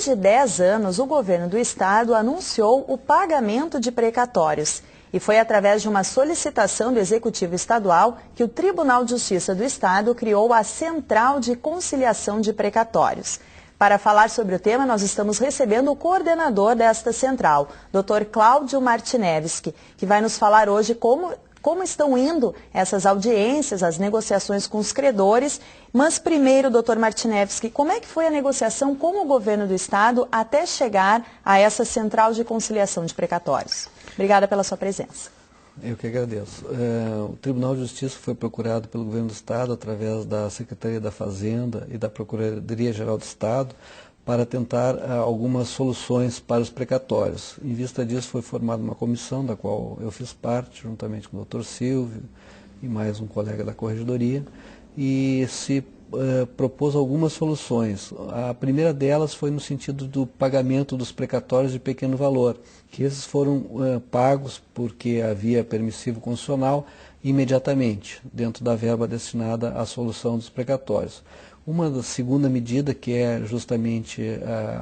mais de 10 anos, o governo do estado anunciou o pagamento de precatórios. E foi através de uma solicitação do Executivo Estadual que o Tribunal de Justiça do Estado criou a Central de Conciliação de Precatórios. Para falar sobre o tema, nós estamos recebendo o coordenador desta central, Dr. Cláudio Martinevski, que vai nos falar hoje como estão indo essas audiências, as negociações com os credores. Mas primeiro, doutor Martinevski, como é que foi a negociação com o governo do estado até chegar a essa central de conciliação de precatórios? Obrigada pela sua presença. Eu que agradeço. O Tribunal de Justiça foi procurado pelo governo do estado através da Secretaria da Fazenda e da Procuradoria-Geral do Estado para tentar algumas soluções para os precatórios. Em vista disso, foi formada uma comissão, da qual eu fiz parte, juntamente com o Dr. Silvio e mais um colega da Corregedoria, e se propôs algumas soluções. A primeira delas foi no sentido do pagamento dos precatórios de pequeno valor, que esses foram pagos porque havia permissivo constitucional imediatamente, dentro da verba destinada à solução dos precatórios. Uma segunda medida, que é justamente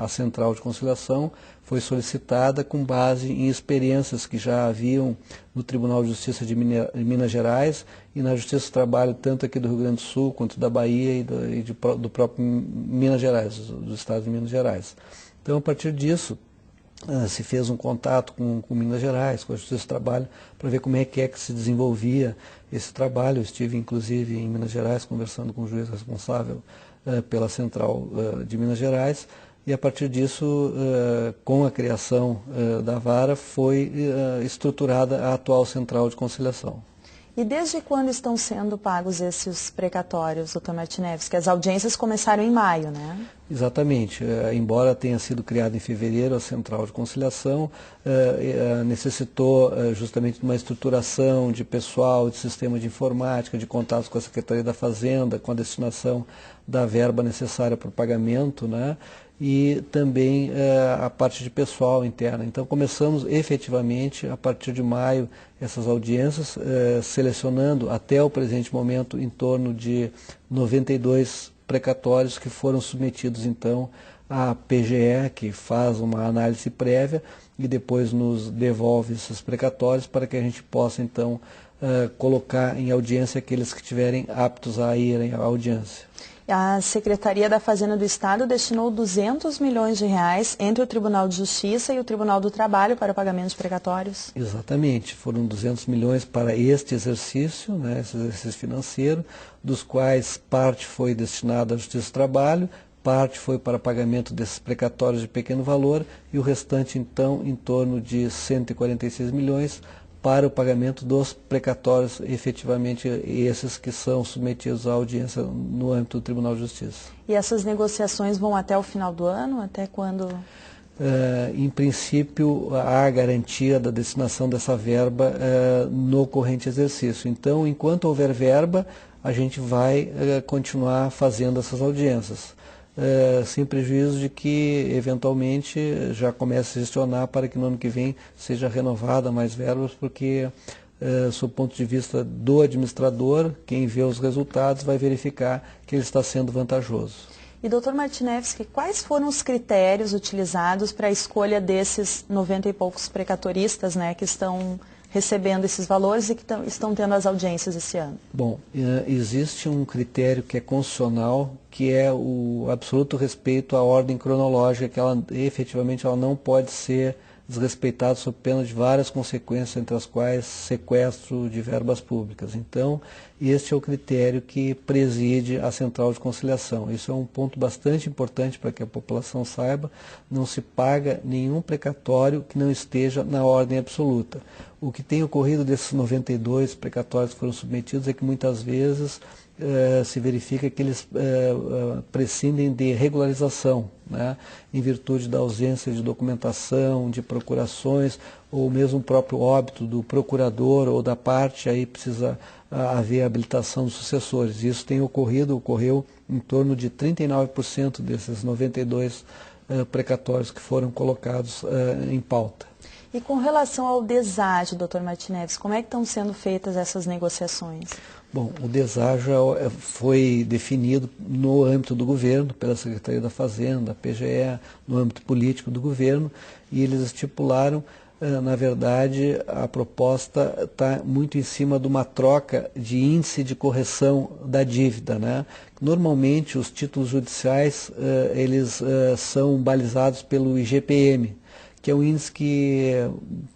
a Central de Conciliação, foi solicitada com base em experiências que já haviam no Tribunal de Justiça de Minas Gerais e na Justiça do Trabalho, tanto aqui do Rio Grande do Sul, quanto da Bahia e do próprio Minas Gerais, do estado de Minas Gerais. Então, a partir disso, se fez um contato com Minas Gerais, com a Justiça do Trabalho, para ver como é que se desenvolvia esse trabalho. Eu estive, inclusive, em Minas Gerais, conversando com o juiz responsável pela Central de Minas Gerais, e a partir disso, com a criação da vara, foi estruturada a atual Central de Conciliação. E desde quando estão sendo pagos esses precatórios, doutor Martinevski? As audiências começaram em maio, né? Exatamente. Embora tenha sido criada em fevereiro a Central de Conciliação, necessitou justamente de uma estruturação de pessoal, de sistema de informática, de contatos com a Secretaria da Fazenda, com a destinação da verba necessária para o pagamento, né? E também a parte de pessoal interna. Então começamos efetivamente, a partir de maio, essas audiências, selecionando até o presente momento em torno de 92 precatórios que foram submetidos então à PGE, que faz uma análise prévia e depois nos devolve esses precatórios para que a gente possa então colocar em audiência aqueles que estiverem aptos a irem à audiência. A Secretaria da Fazenda do Estado destinou 200 milhões de reais entre o Tribunal de Justiça e o Tribunal do Trabalho para o pagamento de precatórios. Exatamente, foram 200 milhões para este exercício, né, esse exercício financeiro, dos quais parte foi destinada à Justiça do Trabalho, parte foi para pagamento desses precatórios de pequeno valor e o restante então em torno de 146 milhões para o pagamento dos precatórios, efetivamente esses que são submetidos à audiência no âmbito do Tribunal de Justiça. E essas negociações vão até o final do ano? Até quando? Em princípio, há a garantia da destinação dessa verba no corrente exercício. Então, enquanto houver verba, a gente vai continuar fazendo essas audiências. Sem prejuízo de que, eventualmente, já comece a gestionar para que no ano que vem seja renovada mais verbas, porque, sob o ponto de vista do administrador, quem vê os resultados vai verificar que ele está sendo vantajoso. E, doutor Martinevski, quais foram os critérios utilizados para a escolha desses 90 e poucos precatoristas, né, que estão recebendo esses valores e que estão tendo as audiências esse ano? Bom, existe um critério que é constitucional, que é o absoluto respeito à ordem cronológica, que ela efetivamente não pode ser desrespeitada sob pena de várias consequências, entre as quais sequestro de verbas públicas. Então, este é o critério que preside a Central de Conciliação. Isso é um ponto bastante importante para que a população saiba. Não se paga nenhum precatório que não esteja na ordem absoluta. O que tem ocorrido desses 92 precatórios que foram submetidos é que muitas vezes se verifica que eles prescindem de regularização, né, em virtude da ausência de documentação, de procurações, ou mesmo o próprio óbito do procurador ou da parte, aí precisa haver habilitação dos sucessores. Isso tem ocorreu em torno de 39% desses 92 precatórios que foram colocados em pauta. E com relação ao deságio, doutor Martinez, como é que estão sendo feitas essas negociações? Bom, o deságio foi definido no âmbito do governo, pela Secretaria da Fazenda, PGE, no âmbito político do governo, e eles estipularam, na verdade, a proposta está muito em cima de uma troca de índice de correção da dívida, né? Normalmente, os títulos judiciais, eles são balizados pelo IGPM, que é o índice que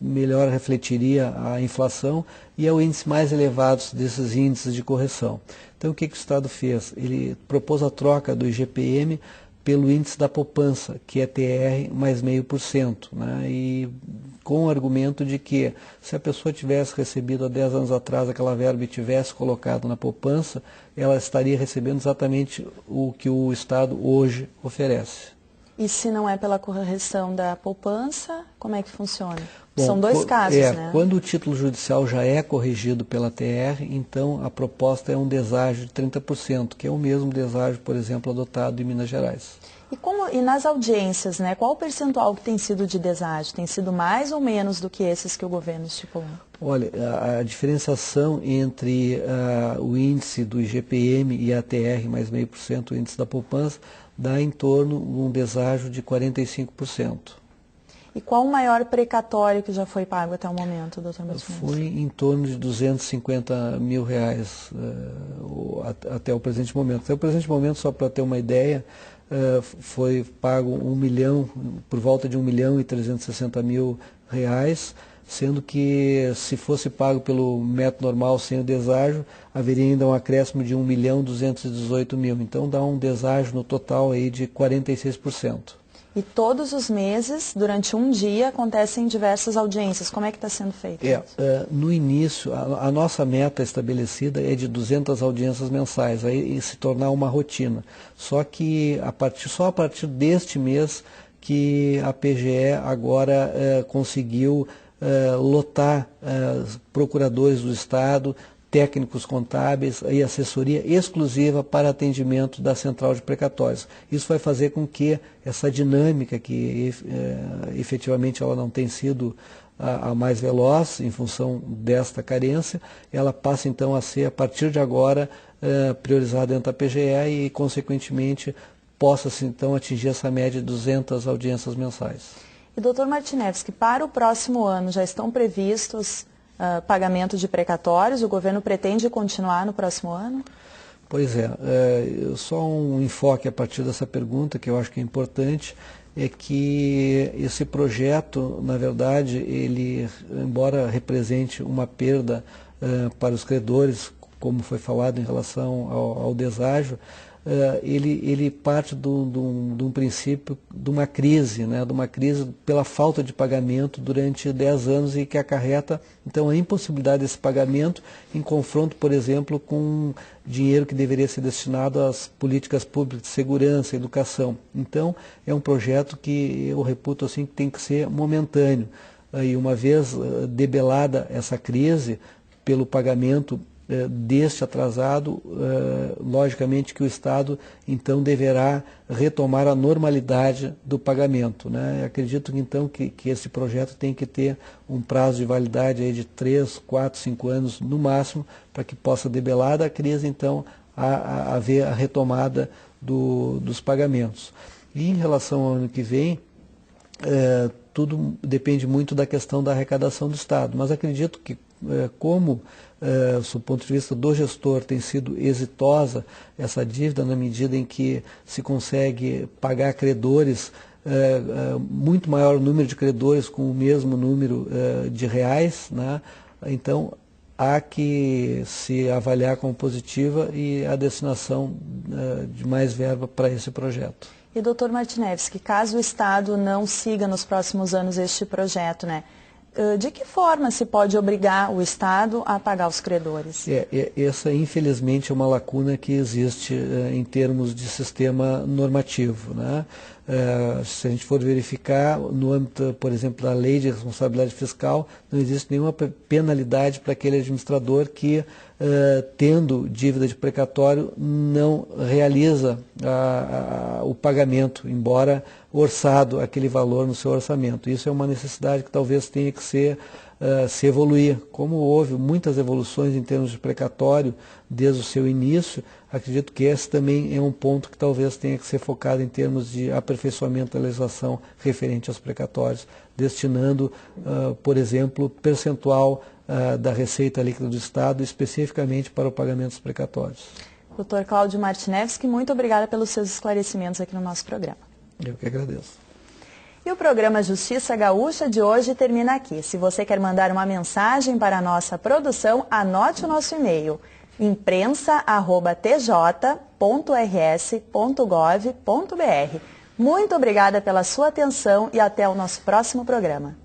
melhor refletiria a inflação e é o índice mais elevado desses índices de correção. Então, o que o Estado fez? Ele propôs a troca do IGPM pelo índice da poupança, que é TR mais 0,5%, né? E com o argumento de que se a pessoa tivesse recebido há 10 anos atrás aquela verba e tivesse colocado na poupança, ela estaria recebendo exatamente o que o Estado hoje oferece. E se não é pela correção da poupança, como é que funciona? Bom, são dois casos, né? Quando o título judicial já é corrigido pela TR, então a proposta é um deságio de 30%, que é o mesmo deságio, por exemplo, adotado em Minas Gerais. E nas audiências, né? Qual o percentual que tem sido de deságio? Tem sido mais ou menos do que esses que o governo estipulou? Olha, a diferenciação entre o índice do IGPM e a TR mais 0,5%, o índice da poupança, dá em torno de um deságio de 45%. E qual o maior precatório que já foi pago até o momento, doutor Martinez? Foi em torno de R$250 mil até o presente momento. Até o presente momento, só para ter uma ideia, foi pago 1 milhão, por volta de R$1.360.000, sendo que se fosse pago pelo método normal sem o deságio, haveria ainda um acréscimo de R$1.218.000. Então dá um deságio no total aí de 46%. E todos os meses, durante um dia, acontecem diversas audiências. Como é que está sendo feito? No início, a nossa meta estabelecida é de 200 audiências mensais, aí se tornar uma rotina. Só que só a partir deste mês que a PGE agora conseguiu lotar procuradores do Estado, técnicos contábeis e assessoria exclusiva para atendimento da central de precatórios. Isso vai fazer com que essa dinâmica, que efetivamente ela não tem sido a mais veloz em função desta carência, ela passe então a ser, a partir de agora, priorizada dentro da PGE e, consequentemente, possa-se então atingir essa média de 200 audiências mensais. E, doutor Martinez, que para o próximo ano já estão previstos pagamento de precatórios, o governo pretende continuar no próximo ano? Pois só um enfoque a partir dessa pergunta, que eu acho que é importante, é que esse projeto, na verdade, ele, embora represente uma perda para os credores, como foi falado em relação ao deságio, ele parte de um princípio de uma crise, né, de uma crise pela falta de pagamento durante 10 anos e que acarreta, então, a impossibilidade desse pagamento em confronto, por exemplo, com dinheiro que deveria ser destinado às políticas públicas de segurança, educação. Então, é um projeto que eu reputo assim que tem que ser momentâneo. E uma vez debelada essa crise pelo pagamento deste atrasado, logicamente que o Estado então deverá retomar a normalidade do pagamento, né? Acredito então que esse projeto tem que ter um prazo de validade aí de 3, 4, 5 anos no máximo, para que possa, debelada a crise, então haver a retomada dos pagamentos. E em relação ao ano que vem, tudo depende muito da questão da arrecadação do Estado, mas acredito que como, do ponto de vista do gestor, tem sido exitosa essa dívida na medida em que se consegue pagar credores, muito maior número de credores com o mesmo número de reais, né? Então há que se avaliar como positiva e a destinação de mais verba para esse projeto. E doutor Martinez, que caso o Estado não siga nos próximos anos este projeto, né? De que forma se pode obrigar o Estado a pagar os credores? Essa, infelizmente, é uma lacuna que existe em termos de sistema normativo, né? Se a gente for verificar, no âmbito, por exemplo, da lei de responsabilidade fiscal, não existe nenhuma penalidade para aquele administrador que, tendo dívida de precatório, não realiza o pagamento, embora orçado aquele valor no seu orçamento. Isso é uma necessidade que talvez tenha que se evoluir. Como houve muitas evoluções em termos de precatório desde o seu início, acredito que esse também é um ponto que talvez tenha que ser focado em termos de aperfeiçoamento da legislação referente aos precatórios, destinando, por exemplo, percentual da receita líquida do Estado especificamente para o pagamento dos precatórios. Dr. Cláudio Martinevski, muito obrigada pelos seus esclarecimentos aqui no nosso programa. Eu que agradeço. E o programa Justiça Gaúcha de hoje termina aqui. Se você quer mandar uma mensagem para a nossa produção, anote o nosso e-mail: imprensa@tj.rs.gov.br. Muito obrigada pela sua atenção e até o nosso próximo programa.